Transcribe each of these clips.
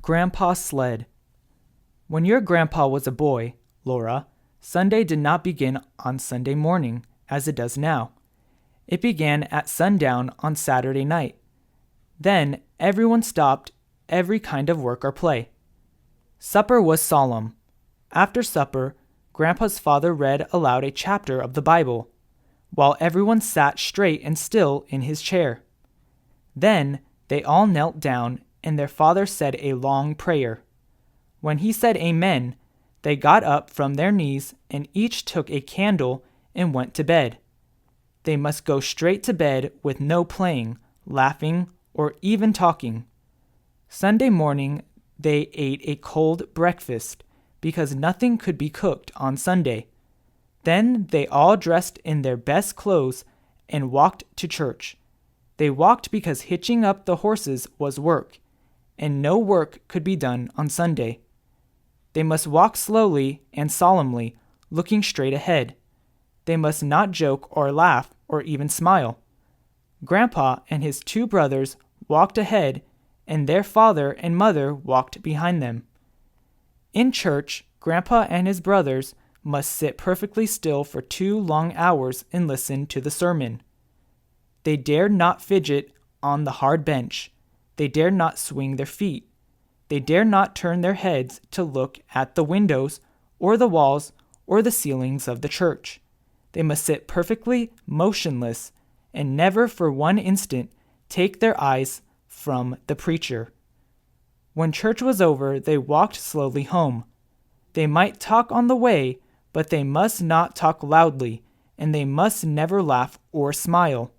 Grandpa's sled. When your grandpa was a boy, Laura, Sunday did not begin on Sunday morning, as it does now. It began at sundown on Saturday night. Then everyone stopped every kind of work or play. Supper was solemn. After supper, Grandpa's father read aloud a chapter of the Bible, while everyone sat straight and still in his chair. Then they all knelt down, and their father said a long prayer. When he said amen, they got up from their knees and each took a candle and went to bed. They must go straight to bed with no playing, laughing, or even talking. Sunday morning they ate a cold breakfast because nothing could be cooked on Sunday. Then they all dressed in their best clothes and walked to church. They walked because hitching up the horses was work, and no work could be done on Sunday. They must walk slowly and solemnly, looking straight ahead. They must not joke or laugh or even smile. Grandpa and his two brothers walked ahead, and their father and mother walked behind them. In church, Grandpa and his brothers must sit perfectly still for 2 long hours and listen to the sermon. They dared not fidget on the hard bench. They dared not swing their feet. They dared not turn their heads to look at the windows or the walls or the ceilings of the church. They must sit perfectly motionless and never for one instant take their eyes from the preacher. When church was over, they walked slowly home. They might talk on the way, but they must not talk loudly, and they must never laugh or smile.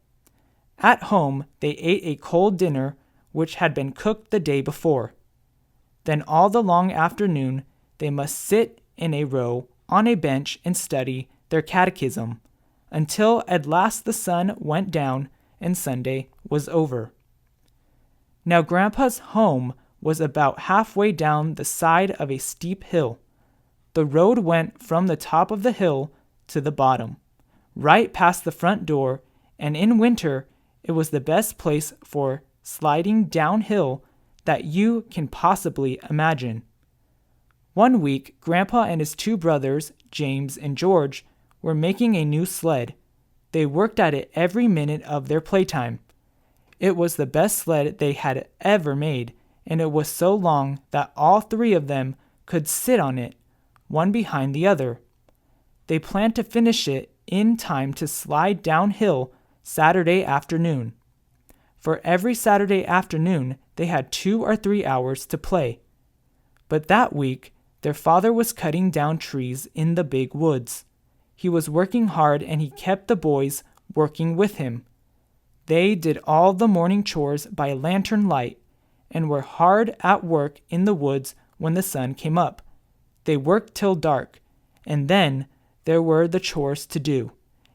At home, they ate a cold dinner which had been cooked the day before. Then all the long afternoon, they must sit in a row on a bench and study their catechism, until at last the sun went down and Sunday was over. Now Grandpa's home was about halfway down the side of a steep hill. The road went from the top of the hill to the bottom, right past the front door, and in winter it was the best place for sliding downhill that you can possibly imagine. One week, Grandpa and his two brothers, James and George, were making a new sled. They worked at it every minute of their playtime. It was the best sled they had ever made, and it was so long that all 3 of them could sit on it, one behind the other. They planned to finish it in time to slide downhill Saturday afternoon. For every Saturday afternoon, they had 2 or 3 hours to play. But that week, their father was cutting down trees in the big woods. He was working hard and he kept the boys working with him. They did all the morning chores by lantern light and were hard at work in the woods when the sun came up. They worked till dark, and then there were the chores to do.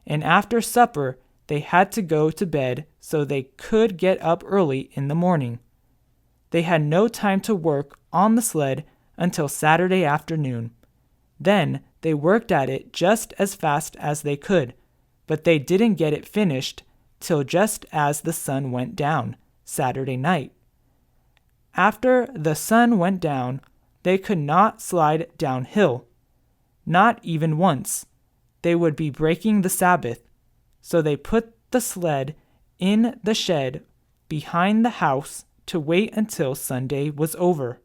And after supper, they had to go to bed so they could get up early in the morning. They had no time to work on the sled until Saturday afternoon. Then they worked at it just as fast as they could, but they didn't get it finished till just as the sun went down Saturday night. After the sun went down, they could not slide downhill, not even once. They would be breaking the Sabbath. So they put the sled in the shed behind the house to wait until Sunday was over.